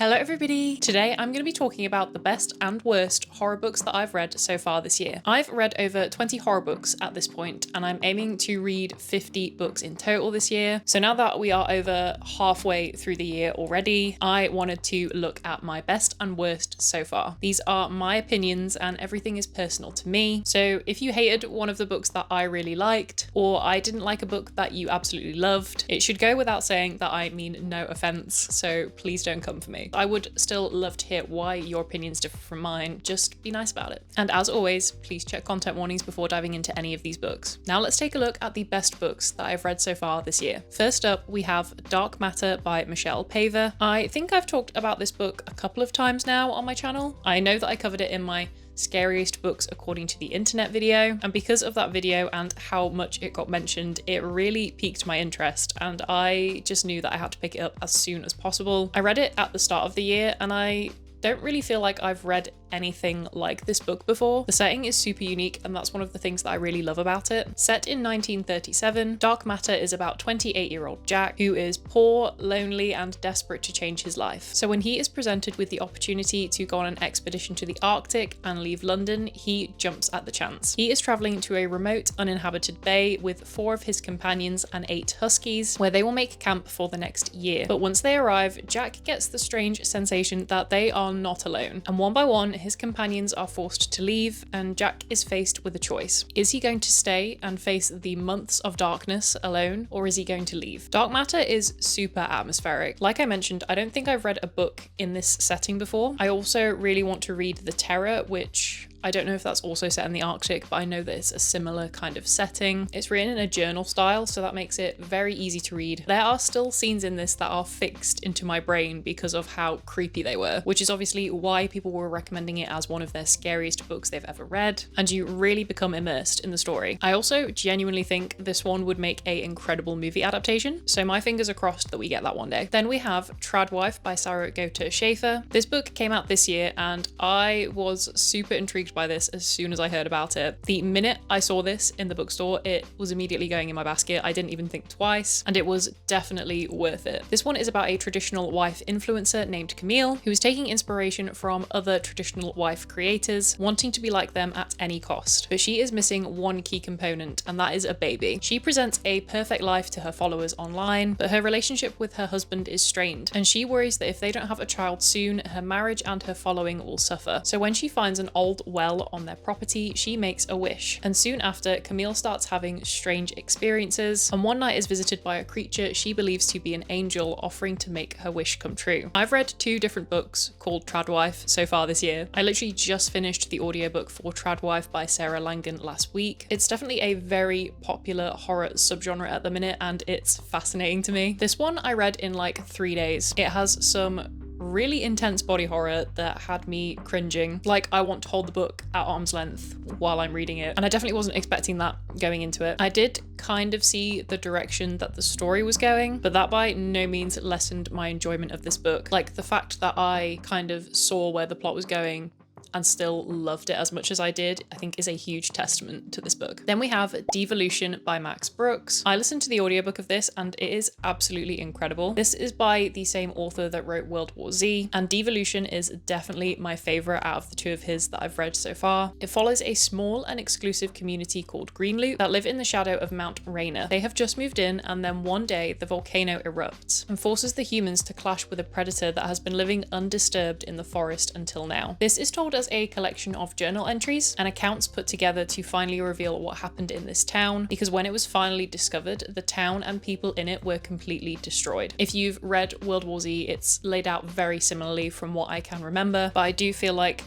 Hello everybody! Today I'm going to be talking about the best and worst horror books that I've read so far this year. I've read over 20 horror books at this point, and I'm aiming to read 50 books in total this year. So now that we are over halfway through the year already, I wanted to look at my best and worst so far. These are my opinions and everything is personal to me. So if you hated one of the books that I really liked, or I didn't like a book that you absolutely loved, it should go without saying that I mean no offense, so please don't come for me. I would still love to hear why your opinions differ from mine. Just be nice about it. And as always, please check content warnings before diving into any of these books. Now let's take a look at the best books that I've read so far this year. First up, we have Dark Matter by Michelle Paver. I think I've talked about this book a couple of times now on my channel. I know that I covered it in my scariest books according to the internet video, and because of that video and how much it got mentioned, it really piqued my interest and I just knew that I had to pick it up as soon as possible. I read it at the start of the year and I don't really feel like I've read anything like this book before. The setting is super unique and that's one of the things that I really love about it. Set in 1937, Dark Matter is about 28-year-old Jack, who is poor, lonely, and desperate to change his life. So when he is presented with the opportunity to go on an expedition to the Arctic and leave London, he jumps at the chance. He is traveling to a remote, uninhabited bay with 4 of his companions and 8 huskies, where they will make camp for the next year. But once they arrive, Jack gets the strange sensation that they are not alone, and one by one his companions are forced to leave and Jack is faced with a choice. Is he going to stay and face the months of darkness alone, or is he going to leave? Dark Matter is super atmospheric. Like I mentioned, I don't think I've read a book in this setting before. I also really want to read The Terror, which I don't know if that's also set in the Arctic, but I know that it's a similar kind of setting. It's written in a journal style, so that makes it very easy to read. There are still scenes in this that are fixed into my brain because of how creepy they were, which is obviously why people were recommending it as one of their scariest books they've ever read, and you really become immersed in the story. I also genuinely think this one would make an incredible movie adaptation, so my fingers are crossed that we get that one day. Then we have Tradife by Saratoga Schaefer. This book came out this year and I was super intrigued by this as soon as I heard about it. The minute I saw this in the bookstore, it was immediately going in my basket. I didn't even think twice, and it was definitely worth it. This one is about a traditional wife influencer named Camille, who is taking inspiration from other traditional wife creators, wanting to be like them at any cost. But she is missing one key component, and that is a baby. She presents a perfect life to her followers online, but her relationship with her husband is strained, and she worries that if they don't have a child soon, her marriage and her following will suffer. So when she finds an old well on their property, she makes a wish. And soon after, Camille starts having strange experiences, and one night is visited by a creature she believes to be an angel offering to make her wish come true. I've read 2 different books called Tradwife so far this year. I literally just finished the audiobook for Tradwife by Sarah Langan last week. It's definitely a very popular horror subgenre at the minute, and it's fascinating to me. This one I read in like 3 days. It has some really intense body horror that had me cringing. Like, I want to hold the book at arm's length while I'm reading it, and I definitely wasn't expecting that going into it. I did kind of see the direction that the story was going, but that by no means lessened my enjoyment of this book. Like, the fact that I kind of saw where the plot was going and still loved it as much as I did, I think is a huge testament to this book. Then we have Devolution by Max Brooks. I listened to the audiobook of this and it is absolutely incredible. This is by the same author that wrote World War Z, and Devolution is definitely my favorite out of the 2 of his that I've read so far. It follows a small and exclusive community called Greenloop that live in the shadow of Mount Rainier. They have just moved in, and then one day the volcano erupts and forces the humans to clash with a predator that has been living undisturbed in the forest until now. This is told as a collection of journal entries and accounts put together to finally reveal what happened in this town, because when it was finally discovered, the town and people in it were completely destroyed. If you've read World War Z, it's laid out very similarly from what I can remember, but I do feel like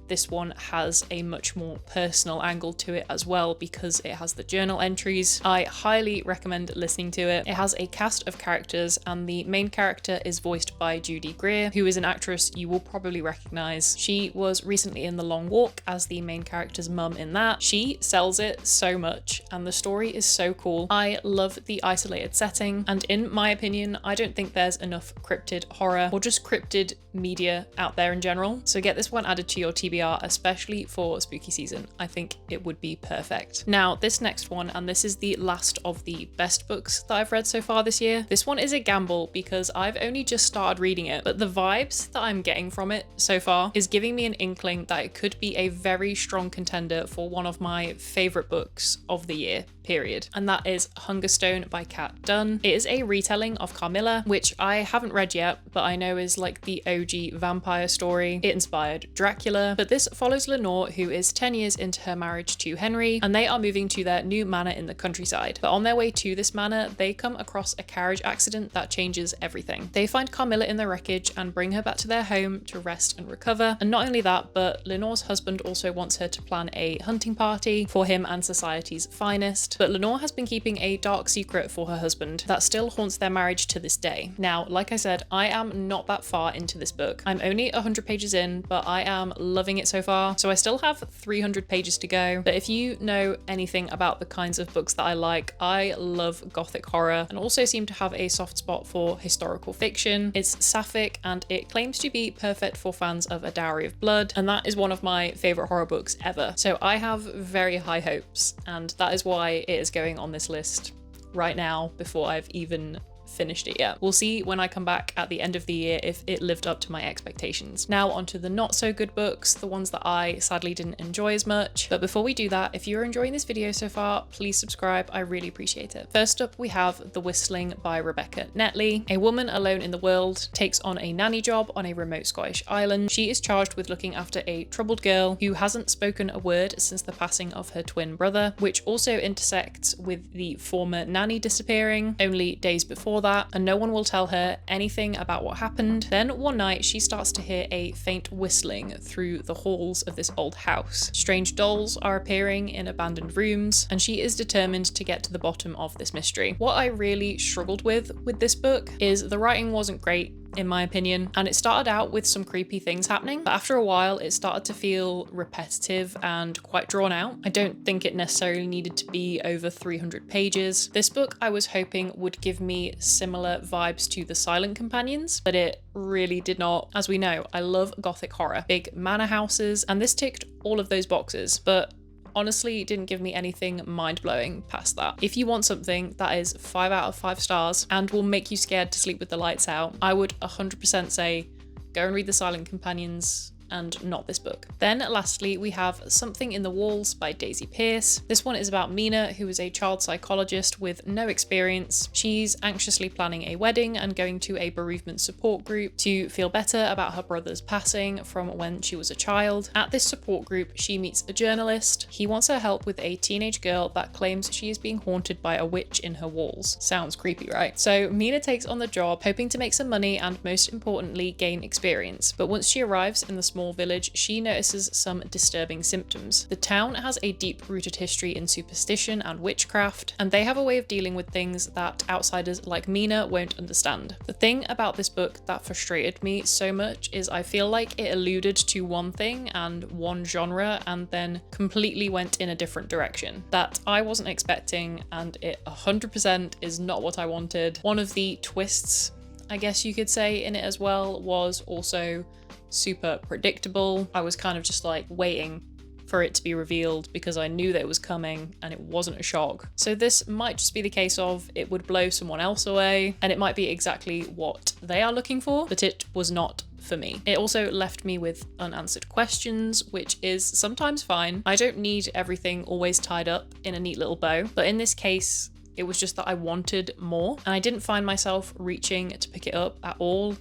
this one has a much more personal angle to it as well because it has the journal entries. I highly recommend listening to it. It has a cast of characters and the main character is voiced by Judy Greer, who is an actress you will probably recognize. She was recently in The Long Walk as the main character's mum in that. She sells it so much and the story is so cool. I love the isolated setting, and in my opinion, I don't think there's enough cryptid horror or just cryptid media out there in general. So get this one added to your TBR TBR, especially for spooky season. I think it would be perfect. Now, this next one, and this is the last of the best books that I've read so far this year. This one is a gamble because I've only just started reading it, but the vibes that I'm getting from it so far is giving me an inkling that it could be a very strong contender for one of my favorite books of the year, period. And that is Hungerstone by Kat Dunn. It is a retelling of Carmilla, which I haven't read yet, but I know is like the OG vampire story. It inspired Dracula, but this follows Lenore, who is 10 years into her marriage to Henry, and they are moving to their new manor in the countryside. But on their way to this manor, they come across a carriage accident that changes everything. They find Carmilla in the wreckage and bring her back to their home to rest and recover. And not only that, but Lenore's husband also wants her to plan a hunting party for him and society's finest. But Lenore has been keeping a dark secret for her husband that still haunts their marriage to this day. Now, like I said, I am not that far into this book. I'm only 100 pages in, but I am loving it so far. So I still have 300 pages to go. But if you know anything about the kinds of books that I love gothic horror and also seem to have a soft spot for historical fiction. It's sapphic and it claims to be perfect for fans of A Dowry of Blood, and that is one of my favorite horror books ever. So I have very high hopes, and that is why it is going on this list right now before I've even finished it yet. We'll see when I come back at the end of the year if it lived up to my expectations. Now onto the not so good books, the ones that I sadly didn't enjoy as much. But before we do that, if you're enjoying this video so far, please subscribe. I really appreciate it. First up, we have The Whistling by Rebecca Netley. A woman alone in the world takes on a nanny job on a remote Scottish island. She is charged with looking after a troubled girl who hasn't spoken a word since the passing of her twin brother, which also intersects with the former nanny disappearing only days before that, and no one will tell her anything about what happened. Then one night she starts to hear a faint whistling through the halls of this old house. Strange dolls are appearing in abandoned rooms, and she is determined to get to the bottom of this mystery. What I really struggled with this book is the writing wasn't great, in my opinion, and it started out with some creepy things happening, but after a while it started to feel repetitive and quite drawn out. I don't think it necessarily needed to be over 300 pages. This book I was hoping would give me similar vibes to The Silent Companions, but it really did not. As we know, I love gothic horror, big manor houses, and this ticked all of those boxes, but honestly, it didn't give me anything mind-blowing past that. If you want something that is 5 out of 5 stars and will make you scared to sleep with the lights out, I would 100% say go and read The Silent Companions and not this book. Then lastly, we have Something in the Walls by Daisy Pearce. This one is about Mina, who is a child psychologist with no experience. She's anxiously planning a wedding and going to a bereavement support group to feel better about her brother's passing from when she was a child. At this support group, she meets a journalist. He wants her help with a teenage girl that claims she is being haunted by a witch in her walls. Sounds creepy, right? So Mina takes on the job, hoping to make some money and most importantly, gain experience. But once she arrives in the small village, she notices some disturbing symptoms. The town has a deep-rooted history in superstition and witchcraft, and they have a way of dealing with things that outsiders like Mina won't understand. The thing about this book that frustrated me so much is I feel like it alluded to one thing and one genre and then completely went in a different direction that I wasn't expecting, and it 100% is not what I wanted. One of the twists, I guess you could say, in it as well was also super predictable. I was kind of just like waiting for it to be revealed because I knew that it was coming and it wasn't a shock. So this might just be the case of it would blow someone else away and it might be exactly what they are looking for, but it was not for me. It also left me with unanswered questions, which is sometimes fine. I don't need everything always tied up in a neat little bow, but in this case, it was just that I wanted more and I didn't find myself reaching to pick it up at all.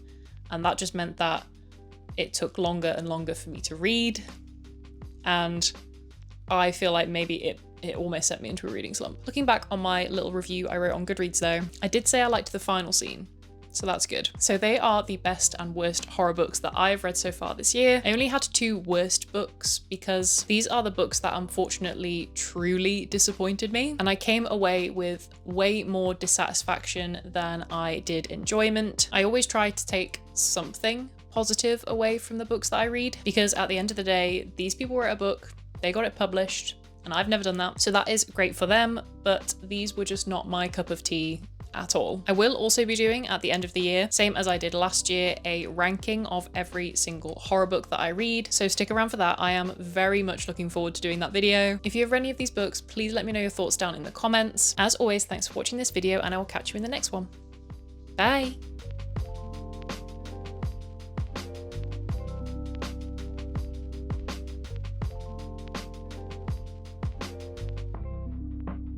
And that just meant that it took longer and longer for me to read, and I feel like maybe it almost sent me into a reading slump. Looking back on my little review I wrote on Goodreads though, I did say I liked the final scene, so that's good. So they are the best and worst horror books that I've read so far this year. I only had 2 worst books because these are the books that unfortunately truly disappointed me, and I came away with way more dissatisfaction than I did enjoyment. I always try to take something positive away from the books that I read, because at the end of the day, these people wrote a book, they got it published, and I've never done that. So that is great for them, but these were just not my cup of tea at all. I will also be doing at the end of the year, same as I did last year, a ranking of every single horror book that I read. So stick around for that. I am very much looking forward to doing that video. If you have read any of these books, please let me know your thoughts down in the comments. As always, thanks for watching this video and I will catch you in the next one. Bye.